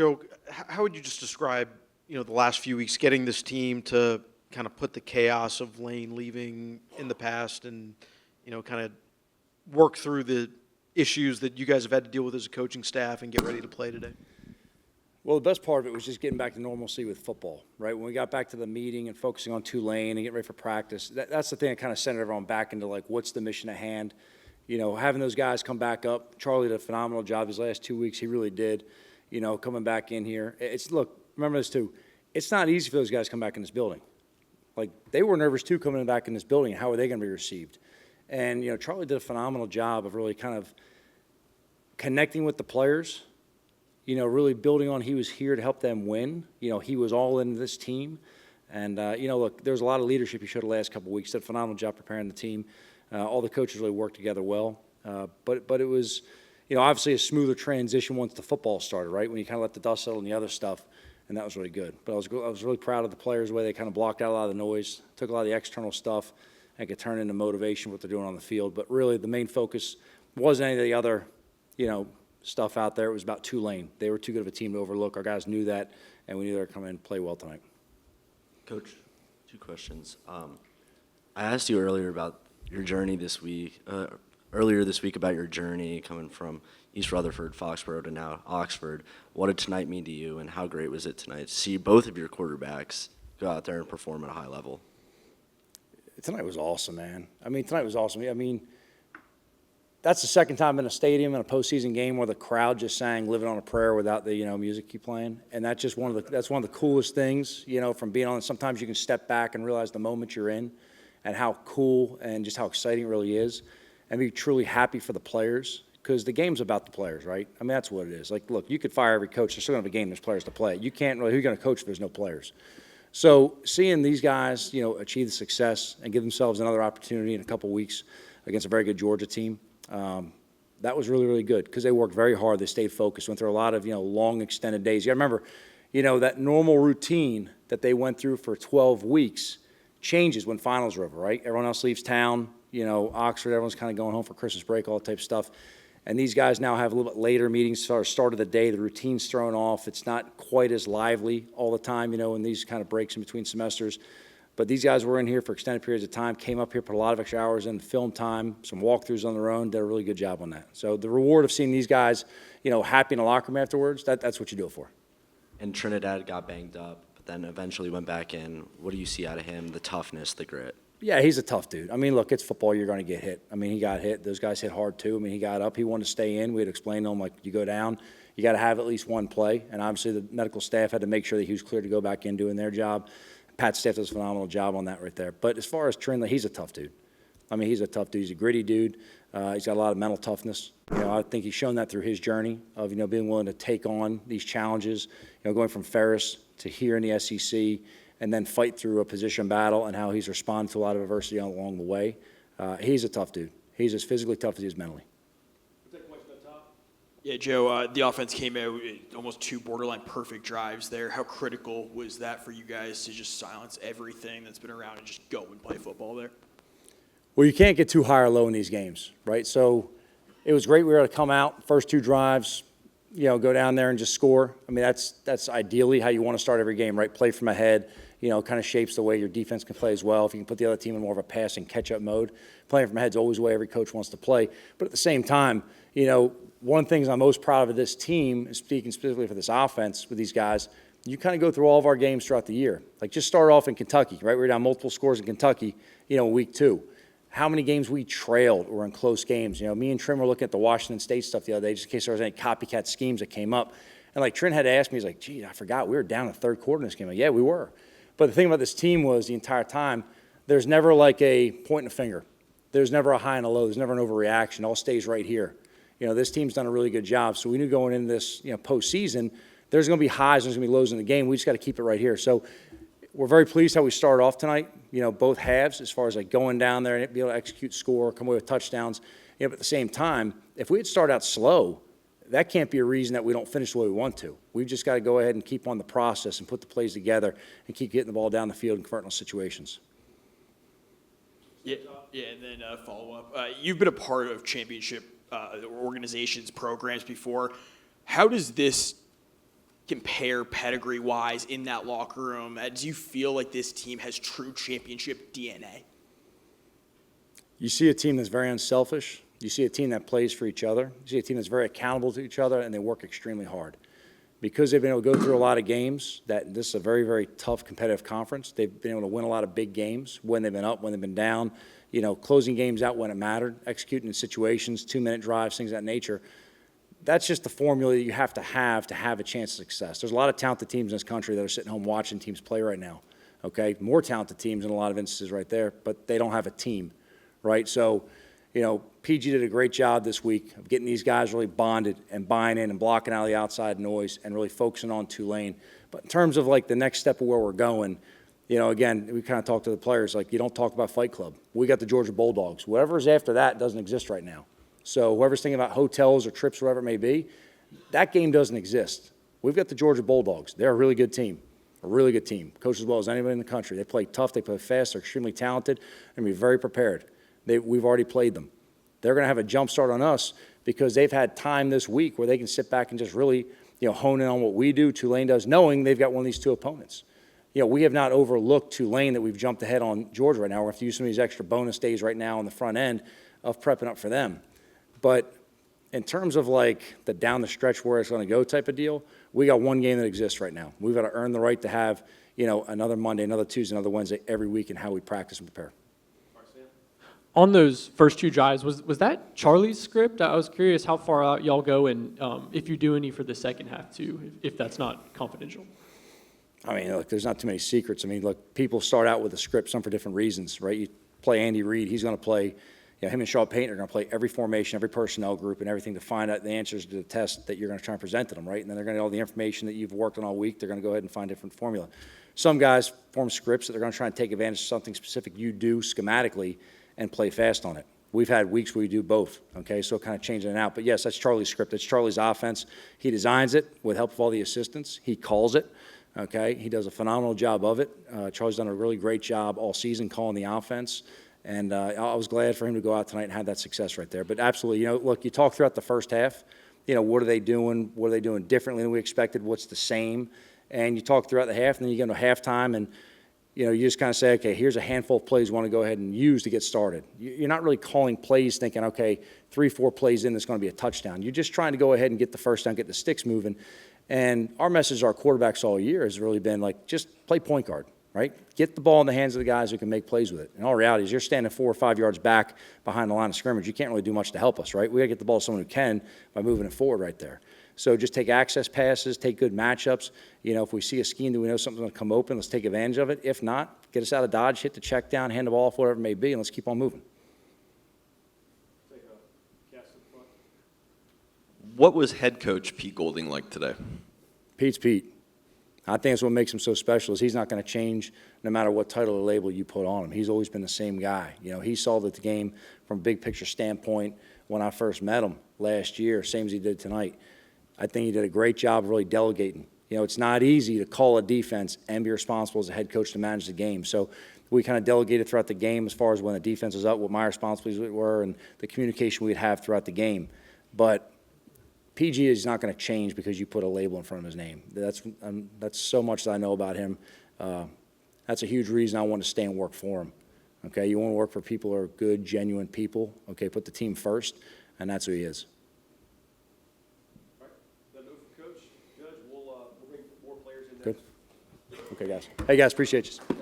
Joe, how would you just describe, the last few weeks, getting this team to kind of put the chaos of Lane leaving in the past and, kind of work through the issues that you guys have had to deal with as a coaching staff and get ready to play today? Well, the best part of it was just getting back to normalcy with football, right? When we got back to the meeting and focusing on Tulane and getting ready for practice, that's the thing that kind of sent everyone back into, like, what's the mission at hand? Having those guys come back up. Charlie did a phenomenal job his last 2 weeks. He really did, coming back in here. Look, remember this too. It's not easy for those guys to come back in this building. Like, they were nervous too coming back in this building. How are they going to be received? And, Charlie did a phenomenal job of really kind of connecting with the players, really building on he was here to help them win. He was all in this team. And, look, there's a lot of leadership he showed the last couple of weeks. Did a phenomenal job preparing the team. All the coaches really worked together well. But it was, obviously a smoother transition once the football started, right? When you kind of let the dust settle and the other stuff, and that was really good. But I was really proud of the players, the way they kind of blocked out a lot of the noise, took a lot of the external stuff, and could turn into motivation what they're doing on the field. But really the main focus wasn't any of the other, stuff out there. It was about Tulane. They were too good of a team to overlook. Our guys knew that, and we knew they were coming in and play well tonight. Coach, 2 questions. I asked you earlier about your journey this week, earlier this week about your journey coming from East Rutherford, Foxborough to now Oxford. What did tonight mean to you, and how great was it tonight to see both of your quarterbacks go out there and perform at a high level? Tonight was awesome, man. Tonight was awesome. That's the second time in a stadium in a postseason game where the crowd just sang "Living on a Prayer" without the music keep playing, and that's just one of the coolest things, from being on. Sometimes you can step back and realize the moment you're in, and how cool and just how exciting it really is, and be truly happy for the players, because the game's about the players, right? That's what it is. Like, look, you could fire every coach. They're still going to have a game. There's players to play. You can't really. Who are you going to coach if there's no players? So seeing these guys, achieve the success and give themselves another opportunity in a couple weeks against a very good Georgia team, that was really, really good because they worked very hard. They stayed focused, went through a lot of, long extended days. You got to remember, that normal routine that they went through for 12 weeks changes when finals are over, right? Everyone else leaves town, Oxford, everyone's kind of going home for Christmas break, all that type of stuff. And these guys now have a little bit later meetings, start of the day. The routine's thrown off. It's not quite as lively all the time, in these kind of breaks in between semesters. But these guys were in here for extended periods of time, came up here, put a lot of extra hours in film time, some walkthroughs on their own, did a really good job on that. So the reward of seeing these guys, happy in the locker room afterwards, that's what you do it for. And Trinidad got banged up, but then eventually went back in. What do you see out of him, the toughness, the grit? Yeah, he's a tough dude. Look, it's football. You're going to get hit. He got hit. Those guys hit hard, too. He got up. He wanted to stay in. We had explained to him, like, you go down, you got to have at least one play. And obviously the medical staff had to make sure that he was clear to go back in doing their job. Pat's staff does a phenomenal job on that right there. But as far as Trin, he's a tough dude. He's a tough dude. He's a gritty dude. He's got a lot of mental toughness. I think he's shown that through his journey of, being willing to take on these challenges, going from Ferris to here in the SEC, and then fight through a position battle and how he's responded to a lot of adversity along the way. He's a tough dude. He's as physically tough as he is mentally. Yeah, Joe, the offense came out with almost 2 borderline perfect drives there. How critical was that for you guys to just silence everything that's been around and just go and play football there? Well, you can't get too high or low in these games, right? So it was great we were able to come out, first 2 drives, go down there and just score. That's ideally how you want to start every game, right? Play from ahead, kind of shapes the way your defense can play as well. If you can put the other team in more of a pass and catch-up mode, playing from ahead is always the way every coach wants to play. But at the same time, one of the things I'm most proud of this team, and speaking specifically for this offense with these guys, you kind of go through all of our games throughout the year. Like, just start off in Kentucky, right? We were down multiple scores in Kentucky, week 2. How many games we trailed or in close games. Me and Trin were looking at the Washington State stuff the other day just in case there was any copycat schemes that came up. And, like, Trin had to ask me, he's like, gee, I forgot we were down in the third quarter in this game. Like, yeah, we were. But the thing about this team was the entire time, there's never like a point and a finger. There's never a high and a low. There's never an overreaction. It all stays right here. This team's done a really good job. So we knew going into this, postseason, there's going to be highs, there's going to be lows in the game. We just got to keep it right here. So we're very pleased how we started off tonight, both halves, as far as like going down there and be able to execute, score, come away with touchdowns. But at the same time, if we had started out slow, that can't be a reason that we don't finish the way we want to. We've just got to go ahead and keep on the process and put the plays together and keep getting the ball down the field and converting those situations. Yeah, and then follow up. You've been a part of championship organizations, programs before. How does this compare pedigree-wise in that locker room? Do you feel like this team has true championship DNA? You see a team that's very unselfish. You see a team that plays for each other. You see a team that's very accountable to each other, and they work extremely hard. Because they've been able to go through a lot of games, that this is a very, very tough competitive conference. They've been able to win a lot of big games when they've been up, when they've been down, closing games out when it mattered, executing in situations, 2-minute drives, things of that nature. That's just the formula that you have to a chance of success. There's a lot of talented teams in this country that are sitting home watching teams play right now, okay? More talented teams in a lot of instances right there, but they don't have a team, right? So, PG did a great job this week of getting these guys really bonded and buying in and blocking out the outside noise and really focusing on Tulane. But in terms of like the next step of where we're going, again, we kind of talked to the players, like you don't talk about Fight Club. We got the Georgia Bulldogs. Whatever's after that doesn't exist right now. So whoever's thinking about hotels or trips, whatever it may be, that game doesn't exist. We've got the Georgia Bulldogs. They're a really good team, coached as well as anybody in the country. They play tough, they play fast, they're extremely talented, and be very prepared. We've already played them. They're going to have a jump start on us because they've had time this week where they can sit back and just really, hone in on what we do, Tulane does, knowing they've got one of these two opponents. We have not overlooked Tulane that we've jumped ahead on Georgia right now. We're going to have to use some of these extra bonus days right now on the front end of prepping up for them. But in terms of like the down the stretch where it's going to go type of deal, we got one game that exists right now. We've got to earn the right to have, another Monday, another Tuesday, another Wednesday every week in how we practice and prepare. On those first two drives, was that Charlie's script? I was curious how far out y'all go and if you do any for the second half too, if that's not confidential. I mean, look, there's not too many secrets. I mean, look, people start out with a script, some for different reasons, right? You play Andy Reid, he's going to play, him and Shaw Payton are going to play every formation, every personnel group, and everything to find out the answers to the test that you're going to try and present to them, right? And then they're going to get all the information that you've worked on all week. They're going to go ahead and find different formula. Some guys form scripts that they're going to try and take advantage of something specific you do schematically and play fast on it. We've had weeks where we do both, okay? So kind of changing it out. But yes, that's Charlie's script. It's Charlie's offense. He designs it with help of all the assistants. He calls it, okay? He does a phenomenal job of it. Charlie's done a really great job all season calling the offense. And I was glad for him to go out tonight and have that success right there. But absolutely, look, you talk throughout the first half, what are they doing? What are they doing differently than we expected? What's the same? And you talk throughout the half, and then you go to halftime, and you just kind of say, okay, here's a handful of plays we want to go ahead and use to get started. You're not really calling plays thinking, okay, 3-4 plays in, it's going to be a touchdown. You're just trying to go ahead and get the first down, get the sticks moving. And our message to our quarterbacks all year has really been like, just play point guard, right? Get the ball in the hands of the guys who can make plays with it. And all reality is you're standing 4 or 5 yards back behind the line of scrimmage. You can't really do much to help us, right? We got to get the ball to someone who can by moving it forward right there. So just take access passes, take good matchups. If we see a scheme that we know something's going to come open, let's take advantage of it. If not, get us out of dodge, hit the check down, hand the ball off, whatever it may be, and let's keep on moving. What was head coach Pete Golding like today? Pete's Pete. I think that's what makes him so special is he's not going to change no matter what title or label you put on him. He's always been the same guy. He saw the game from a big picture standpoint when I first met him last year, same as he did tonight. I think he did a great job of really delegating. It's not easy to call a defense and be responsible as a head coach to manage the game. So we kind of delegated throughout the game as far as when the defense was up, what my responsibilities were, and the communication we'd have throughout the game. But PG is not going to change because you put a label in front of his name. That's so much that I know about him. That's a huge reason I want to stay and work for him. Okay, you want to work for people who are good, genuine people. Okay, put the team first, and that's who he is. Good. Okay, guys. Hey, guys, appreciate you.